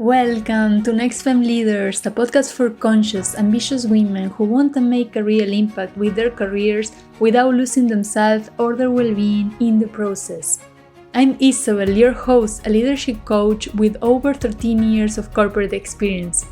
Welcome to NextFem Leaders, the podcast for conscious, ambitious women who want to make a real impact with their careers without losing themselves or their well-being in the process. I'm Isabel, your host, a leadership coach with over 13 years of corporate experience.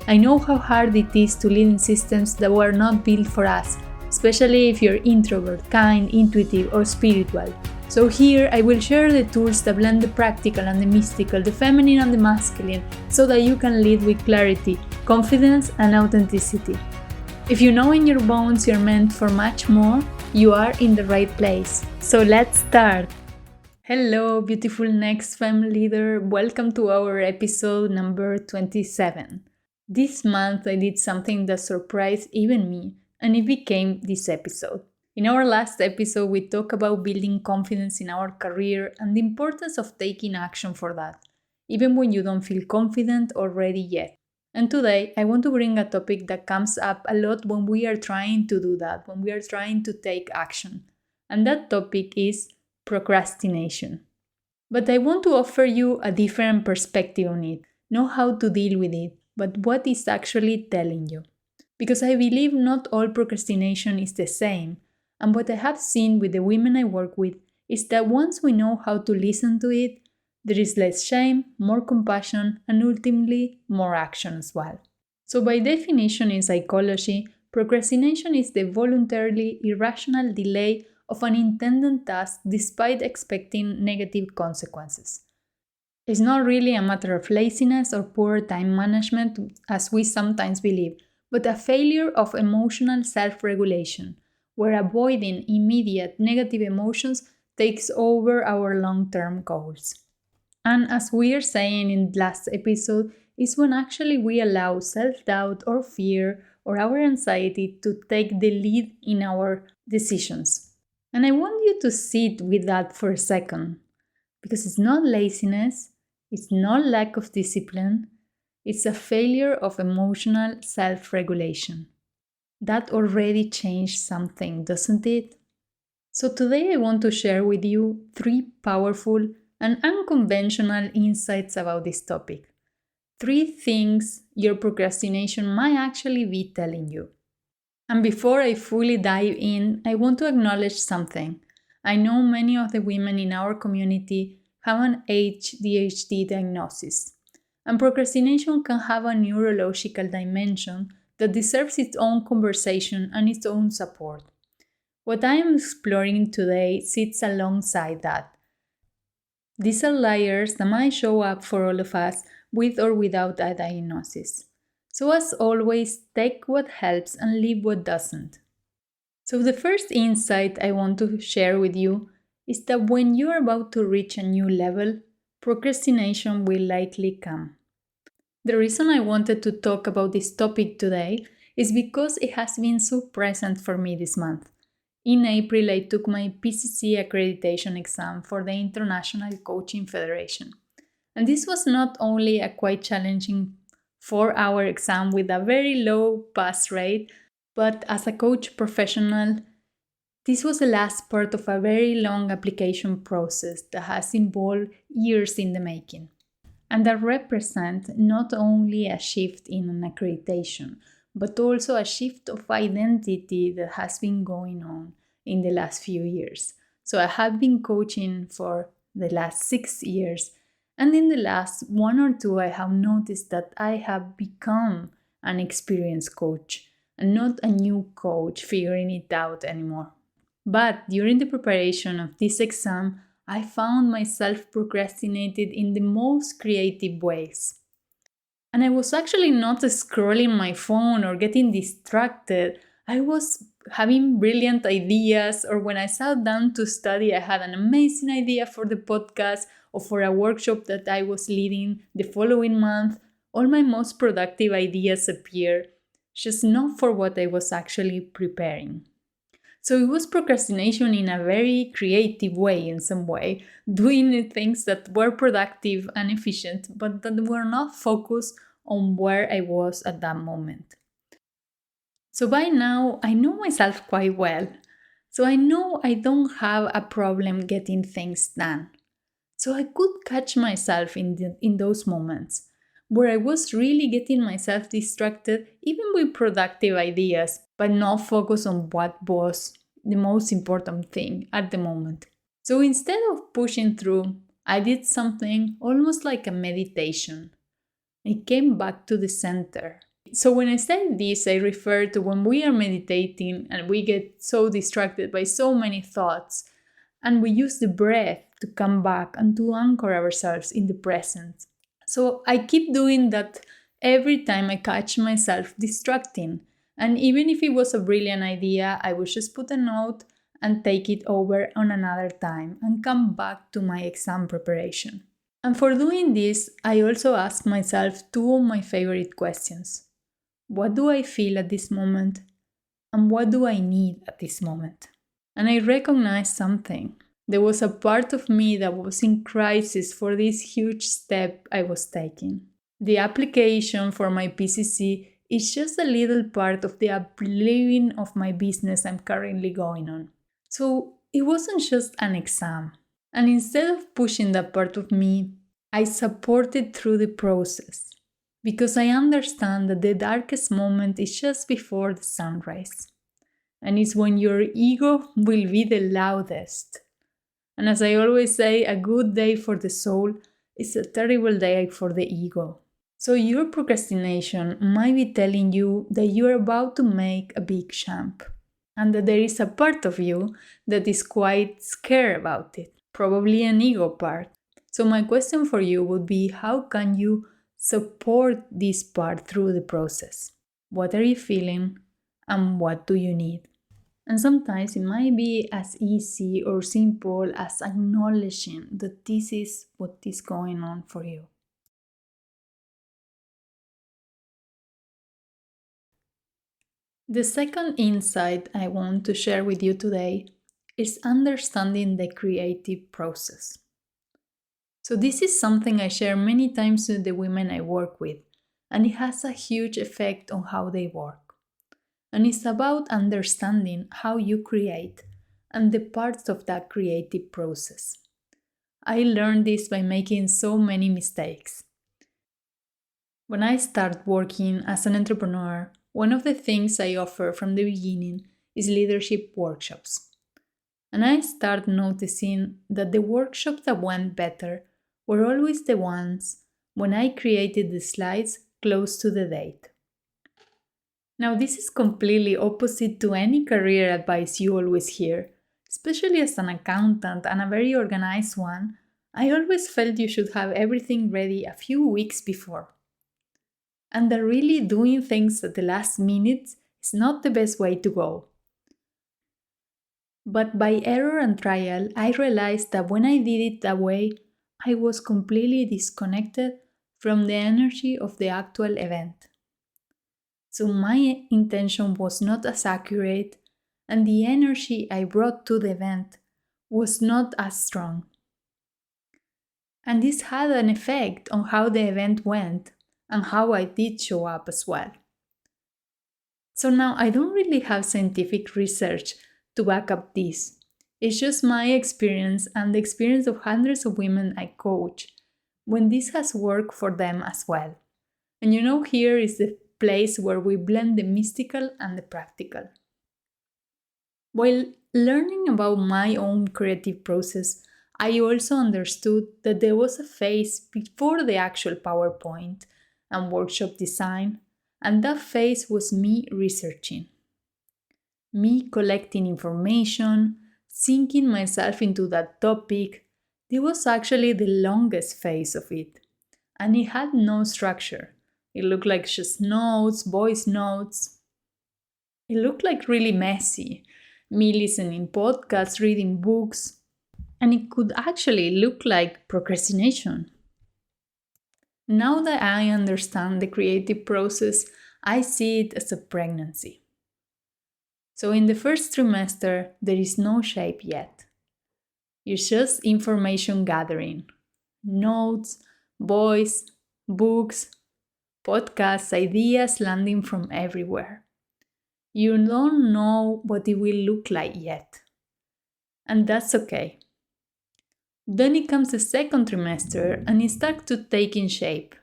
I know how hard it is to lead in systems that were not built for us, especially if you're introvert, kind, intuitive, or spiritual. So here I will share the tools that blend the practical and the mystical, the feminine and the masculine, so that you can lead with clarity, confidence, and authenticity. If you know in your bones you're meant for much more, you are in the right place. So let's start! Hello, beautiful NextFem leader. Welcome to our episode number 27. This month I did something that surprised even me, and it became this episode. In our last episode, we talked about building confidence in our career and the importance of taking action for that, even when you don't feel confident or ready yet. And today, I want to bring a topic that comes up a lot when we are trying to do that, when we are trying to take action. And that topic is procrastination. But I want to offer you a different perspective on it, not how to deal with it, but what it's actually telling you. Because I believe not all procrastination is the same. And what I have seen with the women I work with is that once we know how to listen to it, there is less shame, more compassion, and ultimately more action as well. So by definition in psychology, procrastination is the voluntarily irrational delay of an intended task despite expecting negative consequences. It's not really a matter of laziness or poor time management as we sometimes believe, but a failure of emotional self-regulation, where avoiding immediate negative emotions takes over our long-term goals. And as we are saying in the last episode, is when actually we allow self-doubt or fear or our anxiety to take the lead in our decisions. And I want you to sit with that for a second, because it's not laziness, it's not lack of discipline, it's a failure of emotional self-regulation. That already changed something, doesn't it? So today I want to share with you 3 powerful and unconventional insights about this topic. 3 things your procrastination might actually be telling you. And before I fully dive in, I want to acknowledge something. I know many of the women in our community have an ADHD diagnosis, and procrastination can have a neurological dimension that deserves its own conversation and its own support. What I am exploring today sits alongside that. These are layers that might show up for all of us with or without a diagnosis. So as always, take what helps and leave what doesn't. So the first insight I want to share with you is that when you are about to reach a new level, procrastination will likely come. The reason I wanted to talk about this topic today is because it has been so present for me this month. In April, I took my PCC accreditation exam for the International Coaching Federation. And this was not only a quite challenging 4-hour exam with a very low pass rate, but as a coach professional, this was the last part of a very long application process that has involved years in the making. And that represents not only a shift in an accreditation, but also a shift of identity that has been going on in the last few years. So I have been coaching for the last 6 years, and in the last 1 or 2 I have noticed that I have become an experienced coach and not a new coach figuring it out anymore. But during the preparation of this exam, I found myself procrastinated in the most creative ways. And I was actually not scrolling my phone or getting distracted. I was having brilliant ideas, or when I sat down to study, I had an amazing idea for the podcast or for a workshop that I was leading the following month. All my most productive ideas appeared, just not for what I was actually preparing. So it was procrastination in a very creative way in some way, doing things that were productive and efficient, but that were not focused on where I was at that moment. So by now, I know myself quite well. So I know I don't have a problem getting things done. So I could catch myself in those moments where I was really getting myself distracted, even with productive ideas, but not focused on what was the most important thing at the moment. So instead of pushing through, I did something almost like a meditation. I came back to the center. So when I say this, I refer to when we are meditating and we get so distracted by so many thoughts, and we use the breath to come back and to anchor ourselves in the present. So I keep doing that every time I catch myself distracting. And even if it was a brilliant idea, I would just put a note and take it over on another time and come back to my exam preparation. And for doing this, I also ask myself two of my favorite questions. What do I feel at this moment? And what do I need at this moment? And I recognized something. There was a part of me that was in crisis for this huge step I was taking. The application for my PCC is just a little part of the upliving of my business I'm currently going on. So it wasn't just an exam. And instead of pushing that part of me, I supported through the process. Because I understand that the darkest moment is just before the sunrise. And it's when your ego will be the loudest. And as I always say, a good day for the soul is a terrible day for the ego. So your procrastination might be telling you that you are about to make a big jump, and that there is a part of you that is quite scared about it, probably an ego part. So my question for you would be, how can you support this part through the process? What are you feeling and what do you need? And sometimes it might be as easy or simple as acknowledging that this is what is going on for you. The second insight I want to share with you today is understanding the creative process. So this is something I share many times with the women I work with, and it has a huge effect on how they work. And it's about understanding how you create and the parts of that creative process. I learned this by making so many mistakes. When I start working as an entrepreneur, one of the things I offer from the beginning is leadership workshops. And I start noticing that the workshops that went better were always the ones when I created the slides close to the date. Now, this is completely opposite to any career advice you always hear, especially as an accountant and a very organized one. I always felt you should have everything ready a few weeks before. And that really doing things at the last minute is not the best way to go. But by error and trial, I realized that when I did it that way, I was completely disconnected from the energy of the actual event. So my intention was not as accurate, and the energy I brought to the event was not as strong. And this had an effect on how the event went and how I did show up as well. So now I don't really have scientific research to back up this. It's just my experience and the experience of hundreds of women I coach when this has worked for them as well. And here is the place where we blend the mystical and the practical. While learning about my own creative process, I also understood that there was a phase before the actual PowerPoint and workshop design, and that phase was me researching. Me collecting information, sinking myself into that topic. This was actually the longest phase of it, and it had no structure. It looked like just notes, voice notes. It looked like really messy. Me listening podcasts, reading books, and it could actually look like procrastination. Now that I understand the creative process, I see it as a pregnancy. So in the first trimester, there is no shape yet. It's just information gathering. Notes, voice, books, podcasts, ideas landing from everywhere. You don't know what it will look like yet. And that's okay. Then it comes the second trimester and it starts to take in shape.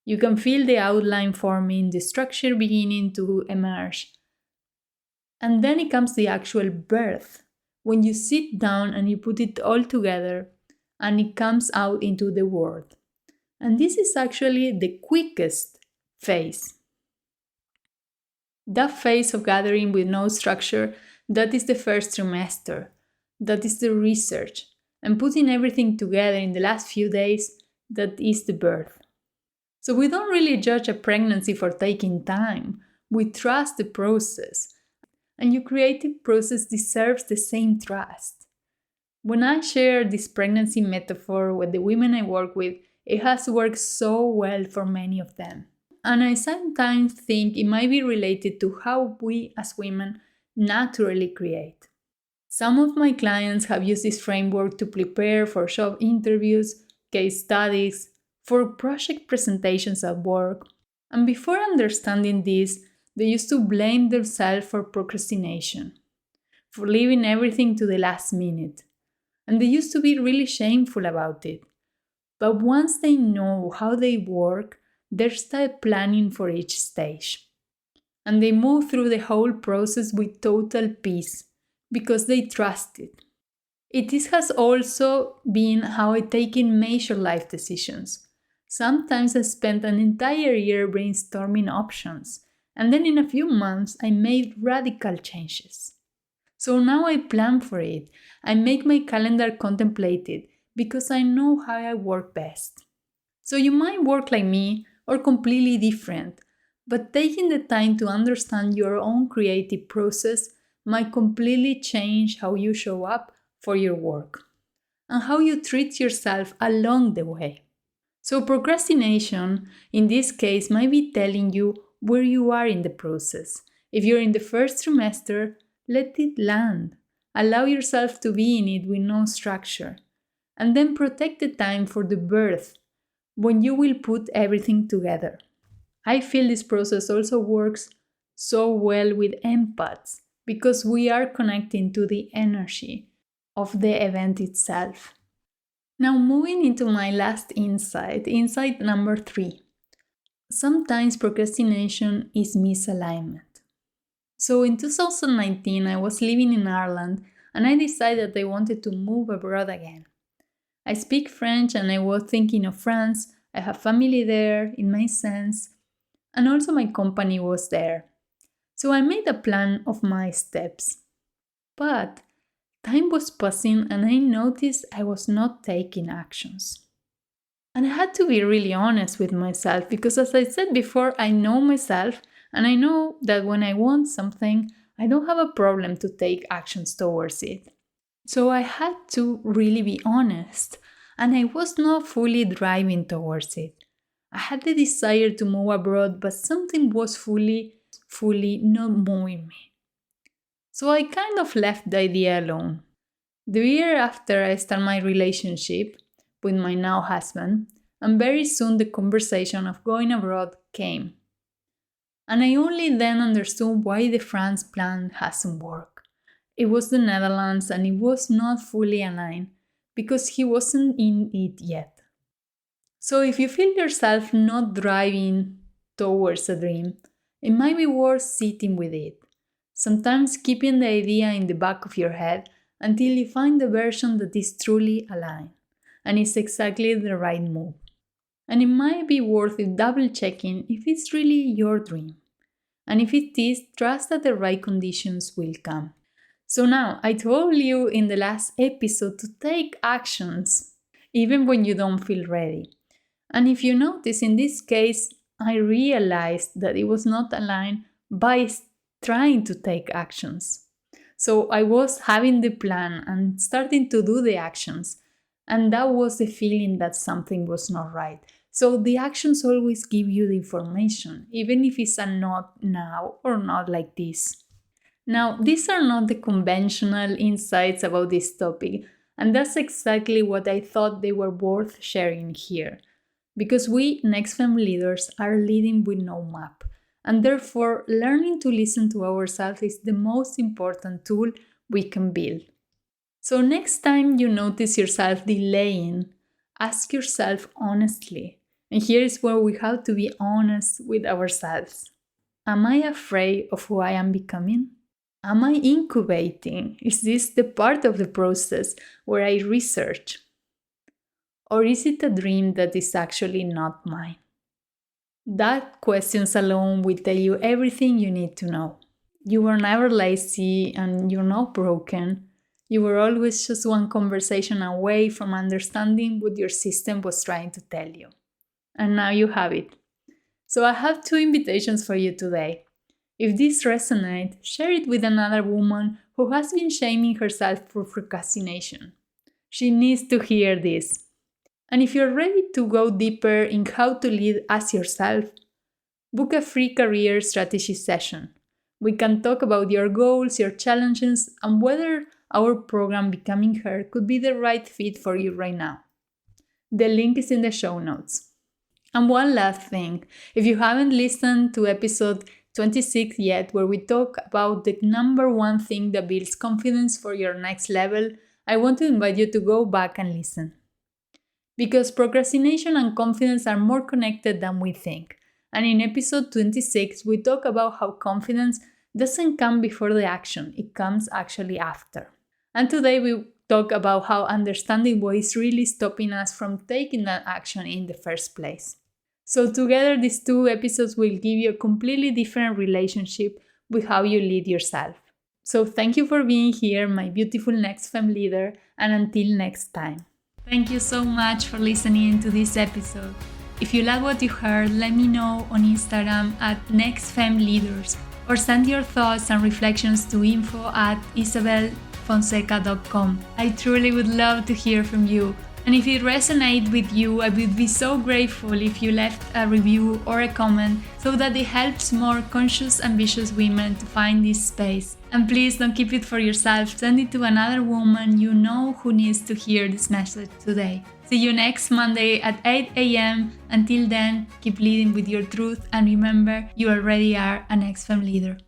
You can feel the outline forming, the structure beginning to emerge. And then it comes the actual birth, when you sit down and you put it all together and it comes out into the world. And this is actually the quickest phase. That phase of gathering with no structure, that is the first trimester. That is the research. And putting everything together in the last few days, that is the birth. So we don't really judge a pregnancy for taking time. We trust the process. And your creative process deserves the same trust. When I share this pregnancy metaphor with the women I work with, it has worked so well for many of them. And I sometimes think it might be related to how we as women naturally create. Some of my clients have used this framework to prepare for job interviews, case studies, for project presentations at work. And before understanding this, they used to blame themselves for procrastination, for leaving everything to the last minute. And they used to be really shameful about it. But once they know how they work, they start planning for each stage. And they move through the whole process with total peace, because they trust it. It has also been how I take in major life decisions. Sometimes I spent an entire year brainstorming options, and then in a few months I made radical changes. So now I plan for it. I make my calendar contemplate it, because I know how I work best. So you might work like me or completely different, but taking the time to understand your own creative process might completely change how you show up for your work and how you treat yourself along the way. So procrastination, in this case, might be telling you where you are in the process. If you're in the first trimester, let it land. Allow yourself to be in it with no structure. And then protect the time for the birth, when you will put everything together. I feel this process also works so well with empaths, because we are connecting to the energy of the event itself. Now, moving into my last insight number 3. Sometimes procrastination is misalignment. So in 2019, I was living in Ireland and I decided I wanted to move abroad again. I speak French and I was thinking of France. I have family there, it made sense. And also my company was there. So I made a plan of my steps. But time was passing and I noticed I was not taking actions. And I had to be really honest with myself, because as I said before, I know myself and I know that when I want something, I don't have a problem to take actions towards it. So I had to really be honest, and I was not fully driving towards it. I had the desire to move abroad, but something was fully not moving me. So I kind of left the idea alone. The year after I started my relationship with my now husband, and very soon the conversation of going abroad came. And I only then understood why the France plan hasn't worked. It was the Netherlands and it was not fully aligned because he wasn't in it yet. So if you feel yourself not driving towards a dream, it might be worth sitting with it. Sometimes keeping the idea in the back of your head until you find the version that is truly aligned and is exactly the right move. And it might be worth it double checking if it's really your dream. And if it is, trust that the right conditions will come. So now, I told you in the last episode to take actions, even when you don't feel ready. And if you notice, in this case, I realized that it was not aligned by trying to take actions. So I was having the plan and starting to do the actions. And that was the feeling that something was not right. So the actions always give you the information, even if it's a not now or not like this. Now, these are not the conventional insights about this topic, and that's exactly what I thought they were worth sharing here. Because we NextFem leaders are leading with no map, and therefore learning to listen to ourselves is the most important tool we can build. So next time you notice yourself delaying, ask yourself honestly, And here is where we have to be honest with ourselves. Am I afraid of who I am becoming? Am I incubating? Is this the part of the process where I research? Or is it a dream that is actually not mine? That questions alone will tell you everything you need to know. You were never lazy and you're not broken. You were always just one conversation away from understanding what your system was trying to tell you. And now you have it. So I have 2 invitations for you today. If this resonates, share it with another woman who has been shaming herself for procrastination. She needs to hear this. And if you're ready to go deeper in how to lead as yourself, book a free career strategy session. We can talk about your goals, your challenges, and whether our program Becoming Her could be the right fit for you right now. The link is in the show notes. And one last thing, if you haven't listened to episode 26 yet, where we talk about the number one thing that builds confidence for your next level, I want to invite you to go back and listen. Because procrastination and confidence are more connected than we think. And in episode 26, we talk about how confidence doesn't come before the action, it comes actually after. And today we talk about how understanding what is really stopping us from taking that action in the first place. So together, these 2 episodes will give you a completely different relationship with how you lead yourself. So thank you for being here, my beautiful NextFem leader, and until next time. Thank you so much for listening to this episode. If you like what you heard, let me know on Instagram at NextFemLeaders or send your thoughts and reflections to info@isabelfonseca.com. I truly would love to hear from you. And if it resonates with you, I would be so grateful if you left a review or a comment so that it helps more conscious, ambitious women to find this space. And please don't keep it for yourself, send it to another woman you know who needs to hear this message today. See you next Monday at 8 a.m. Until then, keep leading with your truth and remember, you already are an NextFem leader.